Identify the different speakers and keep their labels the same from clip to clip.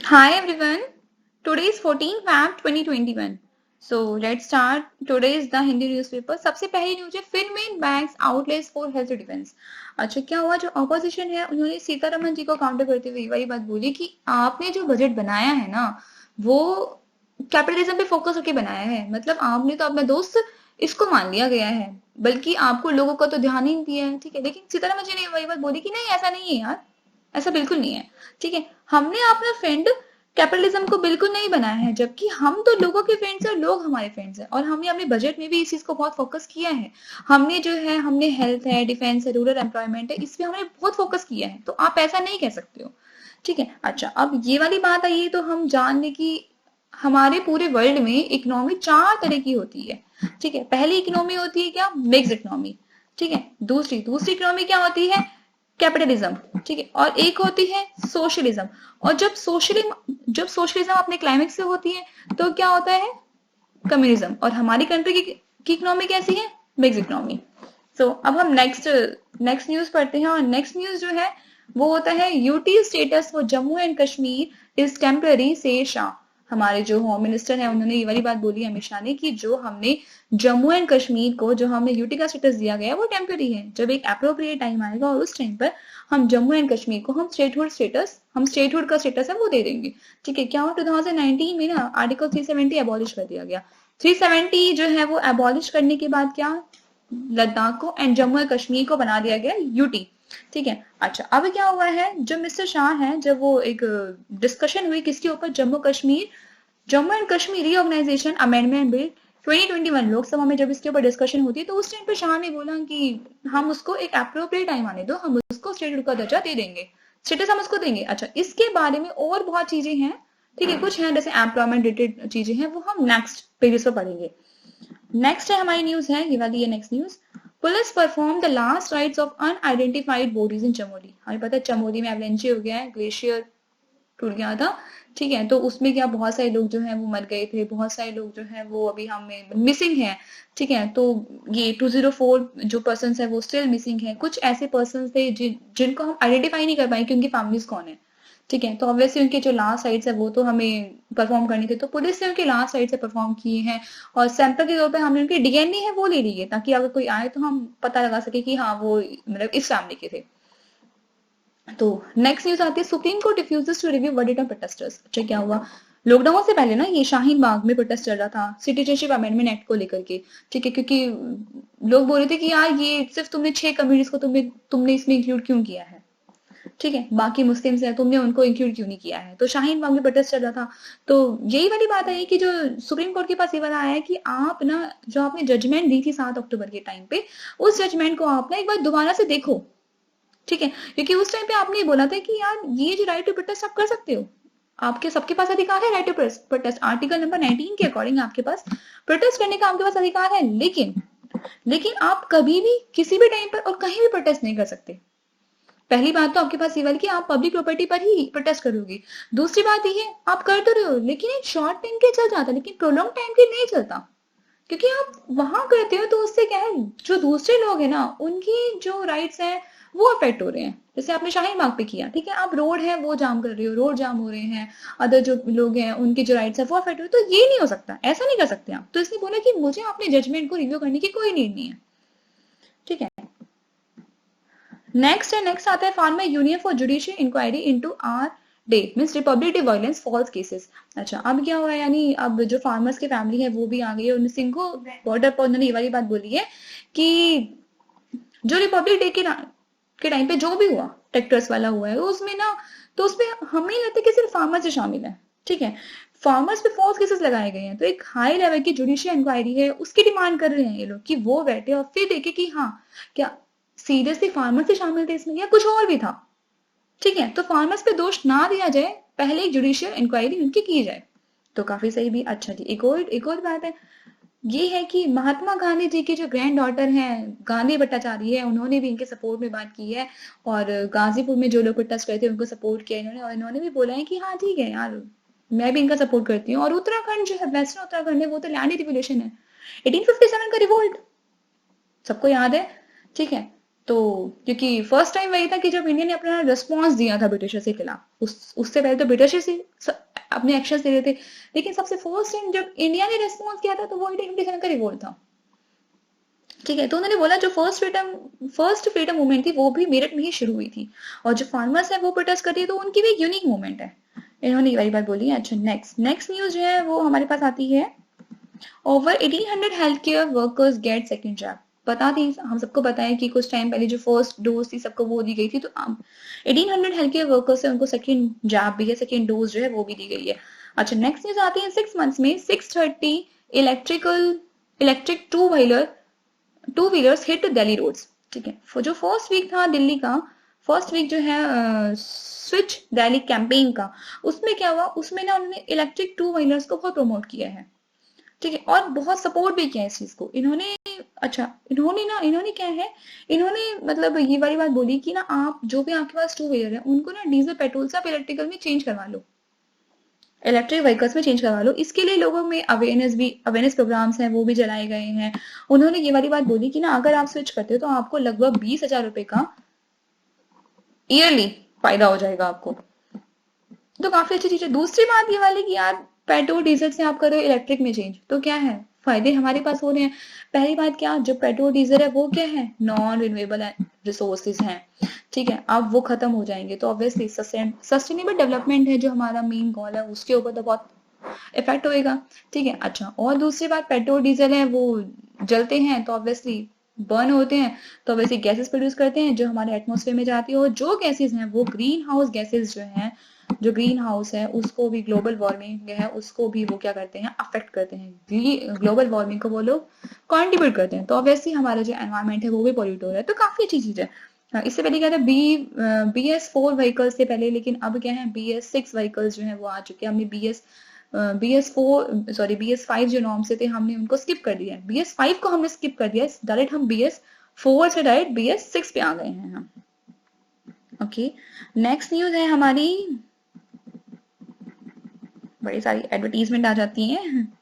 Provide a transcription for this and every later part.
Speaker 1: Hi everyone. Today is 14 Feb 2021. So let's start. Today is the Hindi newspaper. सबसे पहली news है फिनमेन banks आउटलेस for health defence. अच्छा क्या हुआ, जो ऑपोजिशन है उन्होंने सीतारमन जी को काउंटर करते हुए वही बात बोली कि आपने जो बजट बनाया है ना वो कैपिटलिज्म पे फोकस होकर बनाया है। मतलब आपने तो अपना दोस्त इसको मान लिया गया है, बल्कि आपको लोगों का तो ध्यान ही नहीं दिया है। ठीक है, लेकिन सीतारमन जी ने वही बात बोली कि नहीं ऐसा नहीं है यार, ऐसा बिल्कुल नहीं है। ठीक है, हमने अपना फ्रेंड कैपिटलिज्म को बिल्कुल नहीं बनाया है, जबकि हम तो लोगों के फ्रेंड्स हैं और लोग हमारे फ्रेंड्स हैं, और हमने अपने बजट में भी इस चीज को बहुत फोकस किया है। हमने जो है, हमने हेल्थ है, डिफेंस है, रूरल एम्प्लॉयमेंट है, इस पे हमने बहुत फोकस किया है, तो आप ऐसा नहीं कह सकते हो। ठीक है, अच्छा अब ये वाली बात आई है तो हम जान लें कि हमारे पूरे वर्ल्ड में इकोनॉमी चार तरह की होती है। ठीक है, पहली इकोनॉमी होती है क्या, मिक्स इकोनॉमी। ठीक है, दूसरी दूसरी इकोनॉमी क्या होती है, कैपिटलिज्म। ठीक है, और एक होती है सोशलिज्म। और जब सोशलिज्म अपने क्लाइमेक्स से होती है तो क्या होता है, कम्युनिज्म। और हमारी कंट्री की इकोनॉमी कैसी है, मिक्स इकोनॉमी। सो अब हम नेक्स्ट नेक्स्ट न्यूज पढ़ते हैं, और नेक्स्ट न्यूज जो है वो होता है UT status for Jammu and Kashmir is temporary से शाह। हमारे जो होम मिनिस्टर है उन्होंने ये वाली बात बोली अमित शाह ने कि जो हमने जम्मू एंड कश्मीर को, जो हमने यूटी का स्टेटस दिया गया है वो टेम्पररी है। जब एक अप्रोप्रिएट टाइम आएगा और उस टाइम पर हम जम्मू एंड कश्मीर को हम स्टेटहुड का स्टेटस है वो दे देंगे। ठीक है, क्या हुआ 2019 में ना आर्टिकल 370 एबॉलिश कर दिया गया। 370 जो है वो एबॉलिश करने के बाद क्या, लद्दाख को एंड जम्मू एंड कश्मीर को बना दिया गया यूटी। ठीक है, अच्छा अब क्या हुआ है, जो मिस्टर शाह है, जब वो एक डिस्कशन हुई किसके ऊपर, Jammu and Kashmir reorganisation amendment bill 2021 Lok Sabha में जब इसके ऊपर डिस्कशन होती है तो उस टाइम पे शाह ने बोला कि हम उसको एक अप्रोप्रिएट टाइम आने दो, हम उसको स्टेटहुड का दर्जा दे देंगे, स्टेटस हम उसको देंगे। अच्छा इसके बारे में और बहुत चीजें हैं। ठीक है, कुछ हैं जैसे एम्प्लॉयमेंट रिलेटेड चीजें हैं, वो हम नेक्स्ट पेजेस पर पढ़ेंगे। नेक्स्ट है हमारी न्यूज है ये वाली, ये next news, police perform the last rites of unidentified bodies in Chamoli. हमें पता है चमोली में एवलेंची हो गया है, ग्लेशियर टूट गया था। ठीक है, तो उसमें क्या बहुत सारे लोग जो हैं वो मर गए थे, बहुत सारे लोग जो हैं वो अभी हमें मिसिंग है। ठीक है, तो ये 204 जो पर्सन है वो स्टिल मिसिंग है। कुछ ऐसे पर्सन थे जिनको हम आइडेंटिफाई नहीं कर पाए कि उनकी फैमिलीज कौन है। ठीक है, तो ऑब्वियसली उनके जो लास्ट राइट्स है वो तो हमें परफॉर्म करनी थी, तो पुलिस ने उनके लास्ट राइट्स से परफॉर्म किए हैं। और सैंपल के तौर पर हमने उनकी डीएनए है वो ले ली है, ताकि अगर कोई आए तो हम पता लगा सके कि हाँ वो मतलब इस फैमिली के थे। तो नेक्स्ट न्यूज आती है, supreme court refuses to review verdict on protesters. अच्छा क्या हुआ, लॉकडाउन से पहले ना ये शाहीन बाग में प्रोटेस्ट चल रहा था सिटीजनशिप अमेंडमेंट एक्ट को लेकर के। ठीक है, क्योंकि लोग बोल रहे थे कि यार ये सिर्फ तुमने 6 कम्युनिटीज को तुमने इसमें इंक्लूड क्यों किया है। ठीक है, बाकी मुस्लिम्स हैं तुमने उनको इंक्लूड क्यों नहीं किया है, तो शाहीन बाग में प्रोटेस्ट चल रहा था। तो यही वाली बात है कि जो सुप्रीम कोर्ट के पास ये वाला आया है कि आप ना, जो आपने जजमेंट दी थी 7 अक्टूबर के टाइम पे, उस जजमेंट को आप ना एक बार दोबारा से देखो। ठीक है, क्योंकि उस टाइम पे आपने ये बोला था कि यार ये जो राइट टू प्रोटेस्ट आप कर सकते हो, आपके सबके पास अधिकार है right to protest, article number 19 के अकॉर्डिंग आपके पास प्रोटेस्ट करने का आपके पास अधिकार है। लेकिन आप कभी भी किसी भी टाइम पर और कहीं भी प्रोटेस्ट नहीं कर सकते। पहली बात तो आपके पास ये वाली कि आप पब्लिक प्रॉपर्टी पर ही प्रोटेस्ट करोगे। दूसरी बात ये है आप कर तो रहे हो लेकिन एक शॉर्ट टाइम के चल जाता है, लेकिन प्रोलॉन्ग टाइम के नहीं चलता। क्योंकि आप वहां करते हो तो उससे क्या है, जो दूसरे लोग हैं ना उनकी जो राइट्स हैं वो अफेक्ट हो रहे हैं। जैसे आपने शाहीन बाग पे किया, ठीक है, आप रोड है वो जाम कर रहे हो, रोड जाम हो रहे हैं, अदर जो लोग हैं उनके जो राइट्स है वो अफेक्ट हो रहे हैं, तो ये नहीं हो सकता, ऐसा नहीं कर सकते आप। तो इसने बोला कि मुझे अपने जजमेंट को रिव्यू करने की कोई नीड नहीं है। ठीक है, नेक्स्ट आता है farmer union for judicial inquiry into R day means republic day violence false cases. अच्छा अब क्या हुआ है, यानी अब जो फार्मर्स की फैमिली है वो भी आ गई है, उन्होंने सिंघो बॉर्डर पर उन्होंने ये वाली बात बोली है कि जो रिपब्लिक डे के टाइम पे जो भी हुआ ट्रैक्टर्स वाला हुआ है उसमें ना, तो उसमें हमें लगता है कि सिर्फ फार्मर्स से शामिल है। ठीक है, फार्मर्स पे फॉल्स केसेस लगाए गए हैं, तो एक हाई लेवल की जुडिशियल इंक्वायरी है उसकी डिमांड कर रहे हैं ये लोग कि वो बैठे और फिर देखे कि हाँ क्या सीरियसली फार्मर से शामिल थे इसमें या कुछ और भी था। ठीक है, तो फार्मर्स पे दोष ना दिया जाए, पहले एक जुडिशियल इंक्वायरी उनकी की जाए, तो काफी सही भी। अच्छा जी, एक और बात है, ये है कि महात्मा गांधी जी की जो ग्रैंड डॉटर हैं गांधी भट्टाचार्य है, उन्होंने भी इनके सपोर्ट में बात की है। और गाजीपुर में जो लोग प्रोटेस्ट करते हैं उनको सपोर्ट किया इन्होंने, और इन्होंने भी बोला है कि हाँ ठीक है यार मैं भी इनका सपोर्ट करती हूँ। और उत्तराखंड जो है, वेस्टर्न उत्तराखंड है, वो तो लैंड डिवोल्यूशन है, 1857 का रिवोल्ट सबको याद है। ठीक है, तो क्योंकि फर्स्ट टाइम वही था कि जब इंडिया ने अपना रिस्पॉन्स दिया था ब्रिटिशर्स के खिलाफ, उससे पहले तो ब्रिटिशर्स ही अपने एक्शन दे रहे थे, लेकिन सबसे फर्स्ट टाइम जब इंडिया ने रिस्पॉन्स किया था तो वो 1857 का रिवोल्ट था। ठीक है, तो उन्होंने बोला जो फर्स्ट फ्रीडम मूवमेंट थी वो भी मेरठ में ही शुरू हुई थी, और जो फार्मर्स है वो प्रोटेस्ट करती है, तो उनकी भी एक यूनिक मूवमेंट है। इन्होंने ये वाली बात बोली है। अच्छा, नेक्स्ट नेक्स्ट न्यूज जो है वो हमारे पास आती है, over 1800 health care workers get second job. पता थी, हम सबको पता है कि कुछ टाइम पहले जो फर्स्ट डोज थी सबको वो दी गई थी, तो 1800 हेल्थ केयर वर्कर्स है उनको सेकेंड जॉब भी है, सेकेंड डोज जो है वो भी दी गई है। अच्छा, नेक्स्ट न्यूज आती है, 6 मंथ्स में 630 electric two wheelers hit Delhi roads. ठीक है, जो फर्स्ट वीक था दिल्ली का, फर्स्ट वीक जो है स्विच दिल्ली कैंपेन का, उसमें क्या हुआ, उसमें ना उन्होंने इलेक्ट्रिक टू व्हीलर्स को बहुत प्रमोट किया है। ठीक है, और बहुत सपोर्ट भी किया है इस चीज को इन्होंने। अच्छा, इन्होंने क्या है, इन्होंने मतलब ये वाली बात बोली कि ना आप जो भी आपके पास टू व्हीलर है उनको ना डीजल पेट्रोल से आप इलेक्ट्रिकल में चेंज करवा लो, इलेक्ट्रिक व्हीकल्स में चेंज करवा लो। इसके लिए लोगों में अवेयरनेस प्रोग्राम्स हैं वो भी चलाए गए हैं। उन्होंने ये वाली बात बोली कि ना अगर आप स्विच करते हो तो आपको लगभग 20,000 रुपए का ईयरली फायदा हो जाएगा आपको। तो काफी अच्छी चीज है। दूसरी बात ये वाली कि यार पेट्रोल डीजल से आप करो इलेक्ट्रिक में चेंज, तो क्या है, फायदे हमारे पास हो रहे हैं। पहली बात, क्या जो पेट्रोल डीजल है वो क्या है, नॉन रिन्यूएबल रिसोर्सेज हैं। ठीक है, अब वो खत्म हो जाएंगे तो ऑब्वियसली सस्टेनेबल डेवलपमेंट है जो हमारा मेन गोल है, उसके ऊपर तो बहुत इफेक्ट होएगा। ठीक है, अच्छा, और दूसरी बात, पेट्रोल डीजल है वो जलते हैं तो ऑब्वियसली बर्न होते हैं, तो ऑब्वियसली गैसेस प्रोड्यूस करते हैं जो हमारे एटमॉस्फेयर में जाती है, और जो गैसेस हैं वो ग्रीन हाउस गैसेस जो हैं, जो ग्रीन हाउस है उसको भी, ग्लोबल वार्मिंग है उसको भी वो क्या करते हैं, अफेक्ट करते हैं, ग्लोबल वार्मिंग को वो लोग कॉन्ट्रीब्यूट करते हैं, तो ऑब्वियसली हमारा जो एनवायरमेंट है वो भी पॉल्यूट हो रहा है। तो काफी अच्छी चीज है। इससे पहले क्या था, BS4 व्हीकल्स से पहले, लेकिन अब क्या है, BS6 व्हीकल्स जो है वो आ चुके हैं। हमने BS5 जो नॉर्म से थे हमने उनको स्किप कर दिया है, BS5 को हमने स्किप कर दिया है, डायरेक्ट हम BS4 से डायरेक्ट BS6 पे आ गए हैं हम। ओके, नेक्स्ट न्यूज है हमारी, बड़ी सारी एडवर्टीजमेंट आ जाती हैं।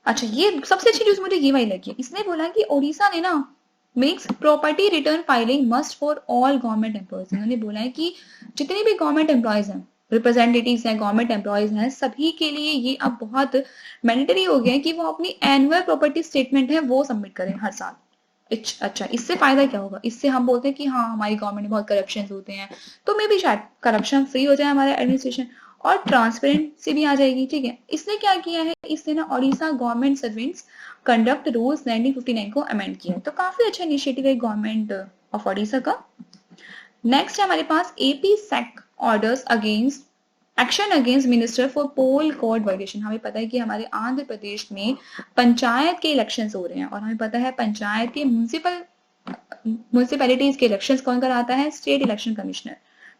Speaker 1: अच्छा, ये सबसे अच्छी न्यूज मुझे ये वाली लगी, इसने बोला कि ओडिशा ने ना makes property return filing must for all government employees. इन्होंने बोला है कि जितने भी गवर्नमेंट एम्प्लॉयज हैं, रिप्रेजेंटेटिव्स हैं, गवर्नमेंट एम्प्लॉयज हैं, सभी के लिए ये अब बहुत मैंडेटरी हो गया है कि वो अपनी एनुअल प्रॉपर्टी स्टेटमेंट है वो सबमिट करें हर साल। अच्छा, इससे फायदा क्या होगा, इससे हम बोलते हैं कि हाँ हमारी गवर्नमेंट में बहुत करप्शन होते हैं, तो मे भी शायद करप्शन फ्री हो जाए हमारा एडमिनिस्ट्रेशन, और ट्रांसपेरेंसी भी आ जाएगी। ठीक है, इसने क्या किया है, इसने ना Odisha government servants conduct rules 1959 को अमेंड किया है, तो काफी अच्छा इनिशिएटिव है गवर्नमेंट ऑफ ओडिशा का। नेक्स्ट है हमारे पास, AP SEC orders against action against minister for poll code violation. हमें पता है कि हमारे आंध्र प्रदेश में पंचायत के इलेक्शंस हो रहे हैं, और हमें पता है पंचायत के म्यूनिसिपैलिटीज के इलेक्शंस कौन कराता है, स्टेट इलेक्शन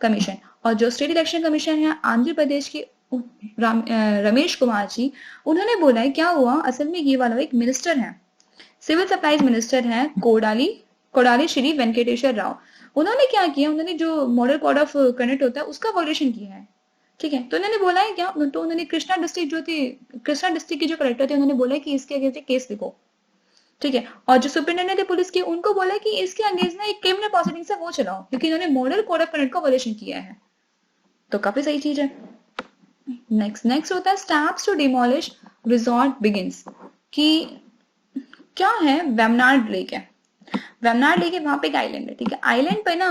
Speaker 1: कमीशन। और जो स्टेट इलेक्शन कमीशन है आंध्र प्रदेश के रमेश कुमार जी, उन्होंने बोला है, क्या हुआ असल में, ये वाला एक मिनिस्टर है, सिविल सप्लाईज मिनिस्टर हैं कोडाली श्री वेंकटेश्वर राव। उन्होंने क्या किया, उन्होंने जो मॉडल कोड ऑफ कंडक्ट होता है उसका वायलेशन किया है। ठीक है, तो उन्होंने बोला है क्या, तो उन्होंने कृष्णा डिस्ट्रिक्ट के जो कलेक्टर थे उन्होंने बोला कि इसके अगेंस्ट केस लिखो। ठीक है, और जो सुपरिटेंडेंट थे पुलिस के, उनको बोला कि इसके अगेंस्ट ना एक क्रिमिनल प्रोसीडिंग है वो चलाओ, क्योंकि इन्होंने मॉडल कोड ऑफ कंडक्ट का वायलेशन किया है, तो काफी सही चीज है। नेक्स्ट होता है, steps to demolish resort begins, कि क्या है, वेमनाड लेक है, वेमनाड लेक है, वहां पे एक आइलैंड है। ठीक है, आइलैंड पे ना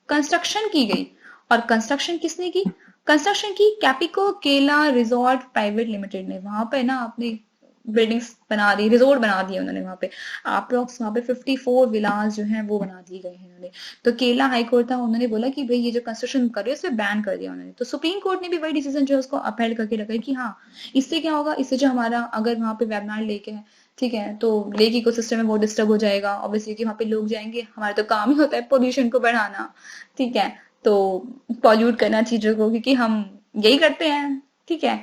Speaker 1: कंस्ट्रक्शन की गई, और कंस्ट्रक्शन किसने की, कंस्ट्रक्शन की कैपिको केला रिजॉर्ट प्राइवेट लिमिटेड ने। वहां पे ना अपनी बिल्डिंग्स बना दी, रिजोर्ट बना दिए उन्होंने वहां पे, अप्रोक्स वहां पे 54 विलास जो हैं वो बना दिए गए हैं उन्होंने। तो केला हाईकोर्ट था, उन्होंने बोला कि भाई ये जो कंस्ट्रक्शन कर रहे हो इसे बैन कर दिया उन्होंने, तो सुप्रीम कोर्ट ने भी वही डिसीजन जो है उसको अपहेल्ड करके रखा है कि हाँ इससे क्या होगा, इससे जो हमारा अगर वहां पे वेबनार लेक है, ठीक है, तो लेक इकोसिस्टम में वो डिस्टर्ब हो जाएगा ऑब्वियसली, कि वहां पे लोग जाएंगे, हमारा तो काम ही होता है पोल्यूशन को बढ़ाना। ठीक है, तो पॉल्यूट करना चीजों को, क्योंकि हम यही करते हैं। ठीक है,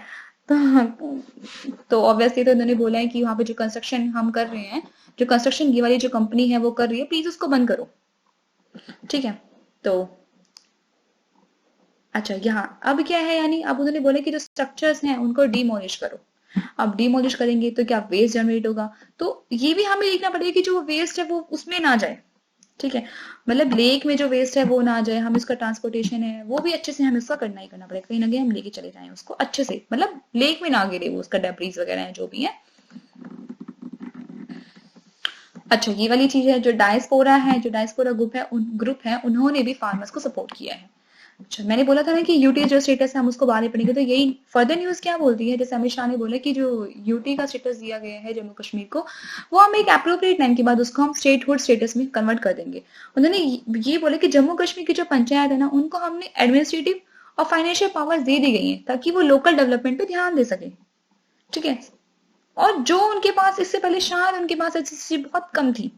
Speaker 1: तो ऑब्वियसली तो उन्होंने बोला है कि वहां पे जो कंस्ट्रक्शन हम कर रहे हैं, जो कंस्ट्रक्शन की वाली जो कंपनी है वो कर रही है, प्लीज उसको बंद करो। ठीक है, तो अच्छा यहाँ अब क्या है, यानी अब उन्होंने बोला कि जो स्ट्रक्चर्स हैं उनको डिमोलिश करो। अब डिमोलिश करेंगे तो क्या वेस्ट जनरेट होगा, तो ये भी हमें देखना पड़ेगा कि जो वेस्ट है वो उसमें ना जाए, ठीक है, मतलब लेक में जो वेस्ट है वो ना जाए, हम इसका ट्रांसपोर्टेशन है वो भी अच्छे से हमें उसका करना ही करना पड़ेगा, कहीं ना कहीं हम लेके चले जाएं उसको अच्छे से, मतलब लेक में ना गिरे वो उसका डेब्रीज वगैरह है जो भी है। अच्छा ये वाली चीज है, जो डायस्पोरा है, जो डायस्पोरा ग्रुप है उन्होंने भी फार्मर्स को सपोर्ट किया है। अच्छा मैंने बोला था ना कि यूटी जो स्टेटस है हम उसको बाद में पढ़ेंगे, तो यही फर्दर न्यूज क्या बोलती है, जैसे अमित शाह ने बोला कि जो यूटी का स्टेटस दिया गया है जम्मू कश्मीर को, वो हम एक अप्रोप्रिएट टाइम के बाद उसको हम स्टेटहुड स्टेटस में कन्वर्ट कर देंगे। उन्होंने ये बोला कि जम्मू कश्मीर की जो पंचायत है ना उनको हमने एडमिनिस्ट्रेटिव और फाइनेंशियल पावर्स दे दी गई है ताकि वो लोकल डेवलपमेंट पे ध्यान दे सके, ठीक है, और जो उनके पास इससे पहले शायद उनके पास ऐसी चीज बहुत कम थी,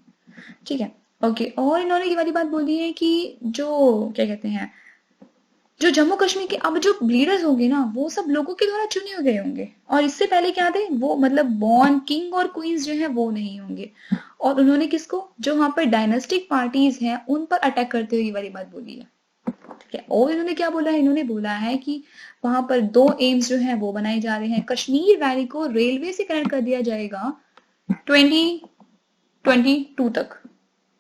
Speaker 1: ठीक है। ओके और इन्होंने ये वाली बात बोली है कि जो क्या कहते हैं, जो जम्मू कश्मीर के अब जो लीडर्स होंगे ना वो सब लोगों के द्वारा चुने हुए होंगे, और इससे पहले क्या थे वो, मतलब बॉर्न किंग और क्वींस जो है वो नहीं होंगे। और उन्होंने किसको, जो वहां पर डायनेस्टिक पार्टीज हैं उन पर अटैक करते हुए ये वाली बात बोली है, ठीक है। और इन्होंने क्या बोला है, इन्होंने बोला है कि वहां पर 2 एम्स जो है वो बनाए जा रहे हैं, कश्मीर वैली को रेलवे से कनेक्ट कर दिया जाएगा 2022 तक,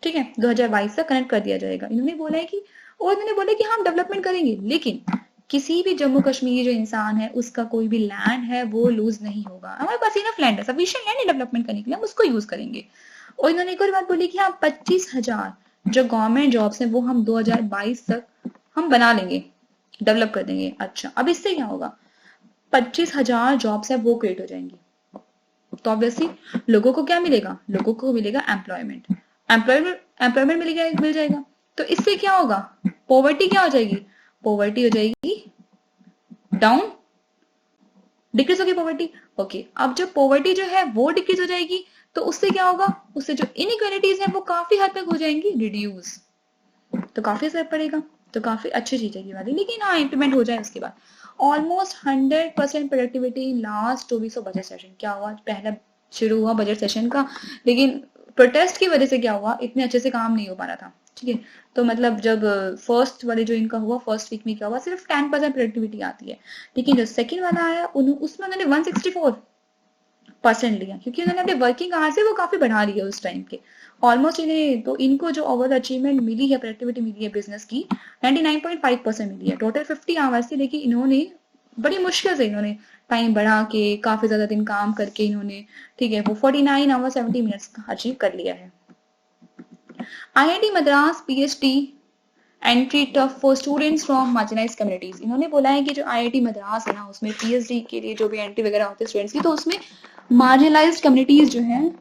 Speaker 1: ठीक है, 2022 तक कनेक्ट कर दिया जाएगा, इन्होंने बोला है कि, और इन्होंने बोला कि हम डेवलपमेंट करेंगे लेकिन किसी भी जम्मू कश्मीर जो इंसान है उसका कोई भी लैंड है वो लूज नहीं होगा, हमारे पास इनफ लैंड है, सफिशिएंट लैंड है डेवलपमेंट करने के लिए, हम उसको यूज करेंगे। और इन्होंने एक और बात बोली कि हाँ 25,000 जो गवर्नमेंट जॉब्स हैं वो हम 2022 तक हम बना लेंगे, डेवलप कर देंगे। अच्छा अब इससे क्या होगा, 25,000 जॉब्स है वो क्रिएट हो जाएंगी, तो ऑब्वियसली लोगों को क्या मिलेगा, लोगों को मिलेगा एम्प्लॉयमेंट, एम्प्लॉयमेंट मिल जाएगा, तो इससे क्या होगा, पॉवर्टी क्या हो जाएगी, पॉवर्टी हो जाएगी डाउन, डिक्रीज होगी पॉवर्टी। ओके अब जब पॉवर्टी जो है वो डिक्रीज हो जाएगी तो उससे क्या होगा, उससे जो इनइक्वालिटीज है वो काफी हद तक हो जाएंगी रिड्यूस, तो काफी असर पड़ेगा, तो काफी अच्छी चीज है ये वाली, लेकिन हाँ इम्प्लीमेंट हो जाए उसके बाद। Almost 100% productivity last 2 weeks of budget session, क्या हुआ, पहला शुरू हुआ बजट सेशन का, लेकिन प्रोटेस्ट की वजह से क्या हुआ, इतने अच्छे से काम नहीं हो पा रहा था, ठीक है। तो मतलब जब फर्स्ट वाले जो इनका हुआ फर्स्ट वीक में क्या हुआ, सिर्फ 10% प्रोडक्टिविटी आती है, लेकिन जो सेकंड वाला आया उसमें उन्होंने 164% लिया, क्योंकि उन्होंने अपने वर्किंग आवर्स है वो काफी बढ़ा लिया उस टाइम के, ऑलमोस्ट इन्हें, तो इनको जो ओवरऑल अचीवमेंट मिली है, प्रोडक्टिविटी मिली है बिजनेस की 99.5% मिली है, टोटल 50 आवर्स थी, लेकिन इन्होंने बड़ी मुश्किल से इन्होंने टाइम बढ़ा के काफी ज्यादा दिन काम करके इन्होंने, ठीक है, वो 49 आवर्स 70 मिनट्स अचीव कर लिया है। IIT Madras PhD entry tough for students from marginalised communities, इन्होंने बोला है कि जो आईआईटी मद्रास है ना उसमें पीएचडी के लिए जो भी एंट्री वगैरह होते हैं स्टूडेंट्स की, तो उसमें मार्जिनाइज्ड कम्युनिटीज जो है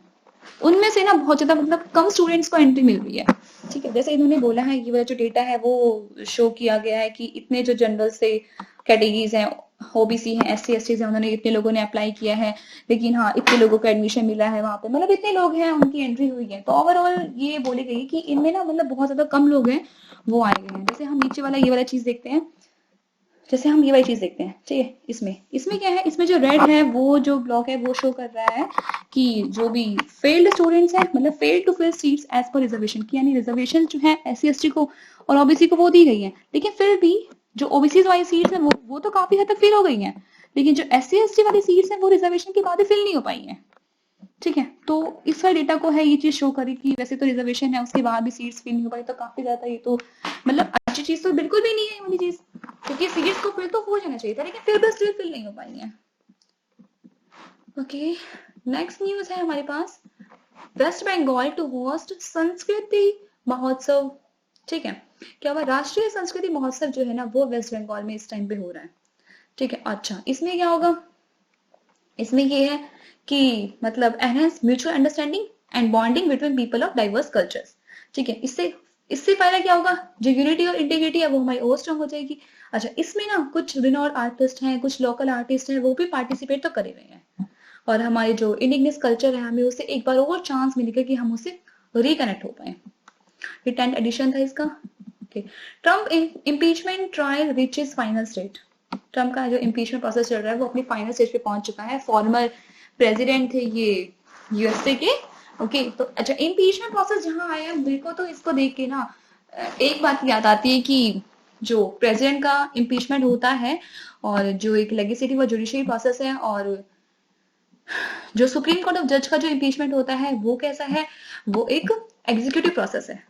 Speaker 1: उनमें से ना बहुत ज्यादा मतलब कम स्टूडेंट्स को एंट्री मिल रही है, ठीक है। जैसे इन्होंने बोला है, ये वाला जो डेटा है वो शो किया गया है कि इतने जो जनरल से कैटेगरीज हैं, ओबीसी हैं, एससी एसटी हैं, उन्होंने इतने लोगों ने अप्लाई किया है, लेकिन हाँ इतने लोगों को एडमिशन मिला है वहां पे, मतलब इतने लोग हैं उनकी एंट्री हुई है, तो ओवरऑल ये बोली गई कि इनमें ना मतलब बहुत ज्यादा कम लोग हैं वो आए हुए हैं। जैसे हम नीचे वाला ये वाला चीज देखते हैं, जैसे हम ये वाली चीज देखते हैं, ठीक है, इसमें क्या है, इसमें जो रेड है वो जो ब्लॉक है वो शो कर रहा है कि जो भी फेल्ड स्टूडेंट्स हैं, मतलब failed to fill seats as per reservation की, यानी रिजर्वेशन जो है एससी एसटी को और ओबीसी को वो दी गई है, लेकिन फिर भी जो ओबीसी वाली सीट्स है वो तो काफी हद तक फिल हो गई हैं, लेकिन जो एससी एसटी वाली सीट्स है वो रिजर्वेशन के बाद ही फिल नहीं हो पाई है, ठीक है। तो इस वाले डेटा को है ये चीज शो करी कि वैसे तो रिजर्वेशन है उसके बाद भी सीट्स फिल नहीं हो पाई, तो काफी ज्यादा ये तो मतलब अच्छी चीज तो बिल्कुल भी नहीं है ये वाली चीज, क्योंकि सीट्स को फिल तो हो जाना चाहिए था, लेकिन फिर भी स्टिल फिल नहीं हो पाई है। ओके नेक्स्ट न्यूज है हमारे पास, वेस्ट बंगाल टू होस्ट संस्कृति महोत्सव, ठीक है, क्या हुआ, राष्ट्रीय संस्कृति महोत्सव जो है ना वो वेस्ट बंगाल में इस टाइम पे हो रहा है, ठीक है। अच्छा इसमें क्या होगा, इसमें ये है कि मतलब enhance mutual understanding and bonding between people of diverse cultures, ठीक है, इससे इससे फायदा क्या होगा, जो यूनिटी और इंटीग्रिटी है वो हमारी और स्ट्रांग हो जाएगी। अच्छा इसमें ना कुछ रिनोल्ड आर्टिस्ट हैं, कुछ लोकल आर्टिस्ट हैं, वो भी पार्टिसिपेट तो कर ही रहे हैं, और हमारे जो इंडिजिनस कल्चर है हमें उससे एक बार और चांस मिलेगा कि हम उससे रिकनेक्ट हो पाए। ये 10th एडिशन था इसका। Trump impeachment trial reaches final stage, Trump का जो इम्पीचमेंट प्रोसेस चल रहा है वो अपनी फाइनल स्टेज पे पहुंच चुका है, फॉर्मर प्रेसिडेंट थे ये यूएसए के। ओके तो अच्छा इम्पीचमेंट प्रोसेस जहां आया मेरे को तो इसको देख के ना एक बात याद आती है कि जो प्रेसिडेंट का इम्पीचमेंट होता है और जो एक लेजिस्लेटिव और जुडिशियरी प्रोसेस है और जो सुप्रीम कोर्ट ऑफ जज का जो इम्पीचमेंट होता है वो कैसा है, वो एक एग्जीक्यूटिव प्रोसेस है,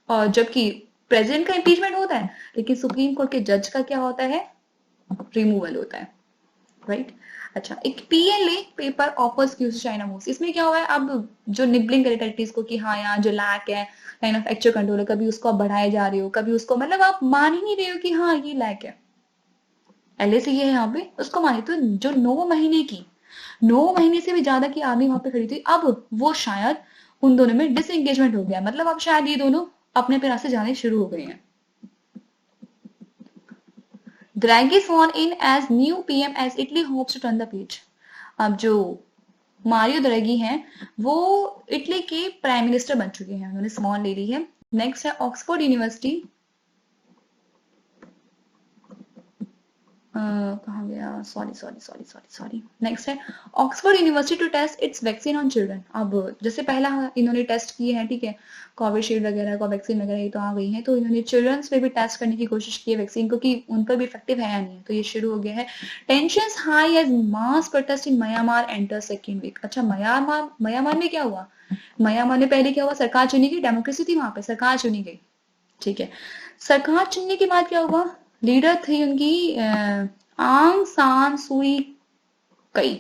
Speaker 1: और जबकि प्रेसिडेंट का इम्पीचमेंट होता है, लेकिन सुप्रीम कोर्ट के जज का क्या होता है, रिमूवल होता है, राइट। अच्छा, एक PLA paper offers cues China moves, इसमें क्या हुआ है, अब जो निबलिंग टेरिटरीज को कि हाँ यहाँ जो लैक है लाइन ऑफ एक्चुअल कंट्रोल है, कभी उसको आप बढ़ाए जा रहे हो, कभी उसको मतलब आप मान ही नहीं रहे हो कि हाँ ये लैक है, एलएसी है यहाँ पे, उसको माने तो जो 9 महीने से भी ज्यादा की आर्मी वहां पे खड़ी थी, अब वो शायद उन दोनों में डिसएंगेजमेंट हो गया, मतलब अब शायद ये दोनों अपने पे रास्ते जाने शुरू हो गए हैं। Draghi sworn in as new PM as Italy hopes to turn the page. अब जो मारियो द्रैगी हैं वो इटली के प्राइम मिनिस्टर बन चुके हैं, उन्होंने स्मॉन ले ली है। नेक्स्ट है ऑक्सफोर्ड यूनिवर्सिटी, कहाँ गया, सॉरी। नेक्स्ट है Oxford university to test its vaccine on children. अब जैसे पहला इन्होंने टेस्ट किए हैं, ठीक है, कोविशील्ड वगैरह, कोवैक्सीन वगैरह ये तो आ गई है, तो इन्होंने चिल्ड्रंस पे भी टेस्ट करने की कोशिश की है वैक्सीन को कि उन पर भी इफेक्टिव है या नहीं, तो ये शुरू हो गया है। Tensions high as mass protest in Myanmar enter second week. अच्छा, म्यांमार में क्या हुआ, म्यांमार में पहले क्या हुआ, सरकार चुनी गई, डेमोक्रेसी थी वहां पे, सरकार चुनी गई, ठीक है। सरकार चुनने के बाद क्या हुआ, लीडर थी उनकी आंग सान सुई कई,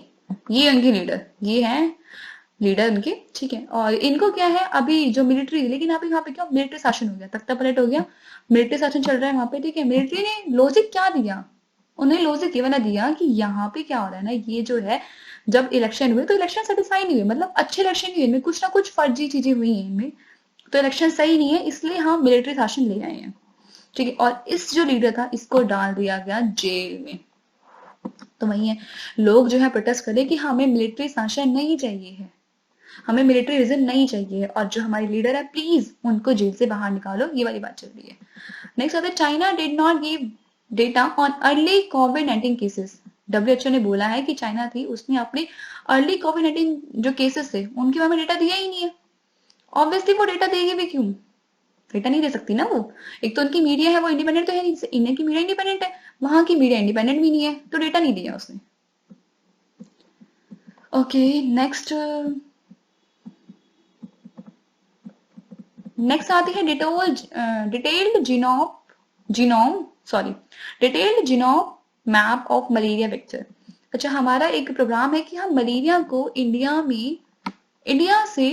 Speaker 1: ये उनकी लीडर, ये है लीडर उनके, ठीक है। और इनको क्या है, अभी जो मिलिट्री, लेकिन अभी वहां पे क्या मिलिट्री शासन हो गया, तख्ता पलट हो गया, मिलिट्री शासन चल रहा है वहां पे, ठीक है। मिलिट्री ने लॉजिक क्या दिया, उन्हें लॉजिक ये बना दिया कि यहाँ पे क्या हो रहा है ना, ये जो है जब इलेक्शन हुए तो इलेक्शन सेटिस्फाई नहीं हुए, मतलब अच्छे इलेक्शन नहीं हुए, इनमें कुछ ना कुछ फर्जी चीजें हुई हैं इनमें, तो इलेक्शन सही नहीं है, इसलिए हम मिलिट्री शासन ले आए हैं, ठीक है। और इस जो लीडर था इसको डाल दिया गया जेल में, तो वही है, लोग जो है प्रोटेस्ट करें कि हमें मिलिट्री शासन नहीं चाहिए है, हमें मिलिट्री रिजिम नहीं चाहिए, और जो हमारे लीडर है प्लीज उनको जेल से बाहर निकालो, ये वाली बात चल रही है। नेक्स्ट आता है China did not give data on early covid cases. WHO ने बोला है कि चाइना थी, उसने अपने अर्ली कोविड-19 जो केसेस थे उनके बारे में डेटा दिया ही नहीं है। ऑब्वियसली वो डेटा देगी भी क्यों, डेटा नहीं दे सकती ना वो, एक तो उनकी मीडिया है वो इंडिपेंडेंट तो है नहीं, इंडिया की मीडिया इंडिपेंडेंट है, वहां की मीडिया इंडिपेंडेंट भी नहीं है, तो डेटा नहीं दिया उसने। ओके, नेक्स्ट आती है detailed genome map of malaria vector. अच्छा, हमारा एक प्रोग्राम है कि हम मलेरिया को इंडिया से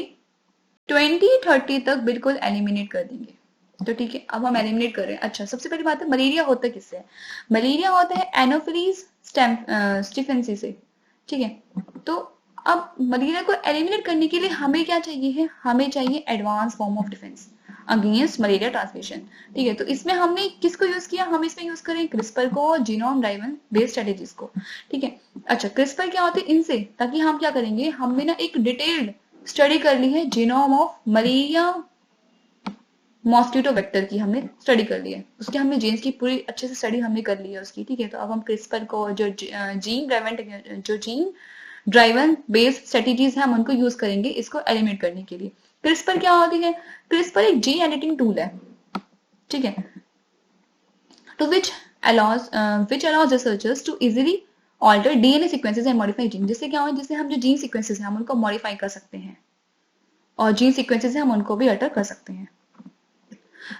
Speaker 1: 2030 तक बिल्कुल एलिमिनेट कर देंगे, तो ठीक है, अब हम एलिमिनेट कर रहे हैं। अच्छा, सबसे पहली बात है मलेरिया होता किससे है, मलेरिया होता है एनोफिलीज स्टिफेंसी से, ठीक है। तो अब मलेरिया को एलिमिनेट करने के लिए हमें क्या चाहिए है, हमें चाहिए advance form of defence against malaria transmission, ठीक है। तो इसमें हमने किसको यूज किया, हम इसमें यूज करें क्रिस्पर को और जीनोम ड्राइवन बेस्ड स्ट्रेटेजीज को, ठीक है। अच्छा, क्रिस्पर क्या होते हैं इनसे, ताकि हम क्या करेंगे, हमने ना एक डिटेल्ड स्टडी कर ली है genome of malaria mosquito vector की, हमने स्टडी कर ली है, उसके हमने जीन्स की पूरी अच्छे से स्टडी हमने कर ली है उसकी, ठीक है। तो अब हम क्रिस्पर को जो जीन ड्राइवन बेस्ड स्ट्रेटेजीज है हम उनको यूज करेंगे इसको एलिमिनेट करने के लिए। क्रिस्पर क्या होती है, क्रिस्पर एक जीन एडिटिंग टूल है, ठीक है, to which allows researchers to easily alter DNA sequences and modify gene। जिससे क्या हो, जिससे हम जो जीन सीक्वेंसेस हैं हम उनको मॉडिफाई कर सकते हैं, और जीन सीक्वेंसेस हैं हम उनको भी अल्टर कर सकते हैं।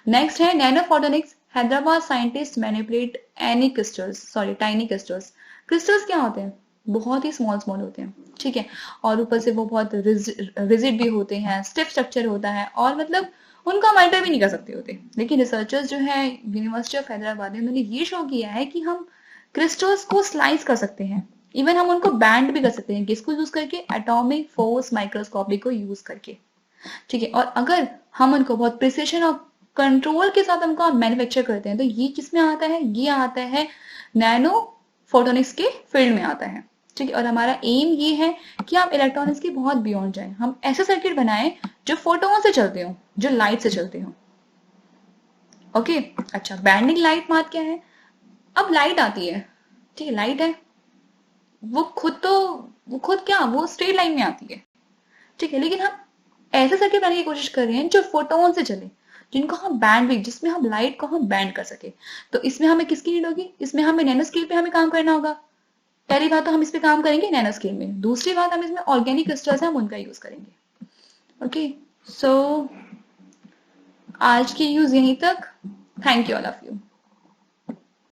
Speaker 1: नेक्स्ट है nano photonics, Hyderabad scientist manipulate tiny crystals. Crystals क्या होते हैं, बहुत ही स्मॉल होते हैं, ठीक है, और ऊपर से वो बहुत रिजिड भी होते हैं, स्टिफ स्ट्रक्चर होता है, और मतलब उनका हम अल्टर भी नहीं कर सकते होते। लेकिन रिसर्चर्स जो है यूनिवर्सिटी ऑफ हैदराबाद में, उन्होंने ये शो किया है कि हम क्रिस्टल्स को स्लाइस कर सकते हैं, इवन हम उनको बैंड भी कर सकते हैं, किसको यूज करके, एटॉमिक फोर्स माइक्रोस्कोपी को यूज करके, ठीक है। और अगर हम उनको बहुत प्रिसिशन और कंट्रोल के साथ हमको मैन्युफैक्चर करते हैं, तो ये किसमें आता है, ये आता है नैनो फोटोनिक्स के फील्ड में आता है, ठीक है। और हमारा एम ये है कि आप इलेक्ट्रॉनिक्स के बहुत बियॉन्ड जाएं, हम ऐसे सर्किट बनाएं जो फोटोन से चलते हो, जो लाइट से चलते हो, ओके। अच्छा, बैंडिंग लाइट बात क्या है, अब लाइट आती है, ठीक है, लाइट है, वो खुद क्या, वो स्ट्रेट लाइन में आती है, ठीक है, लेकिन हम ऐसे सर्किट बनाने की कोशिश कर रहे हैं जो फोटोन से चले, जिनको हम बैंड विड्थ, जिसमें हम लाइट को हम बैंड कर सके। तो इसमें हमें किसकी नीड होगी, इसमें हमें नैनो स्केल पे हमें काम करना होगा, पहली बात तो हम इस पे काम करेंगे नैनो स्केल में, दूसरी बात हम इसमें ऑर्गेनिक क्रिस्टल्स हैं हम उनका यूज करेंगे। ओके, सो आज की यूज यहीं तक। Thank you all of you.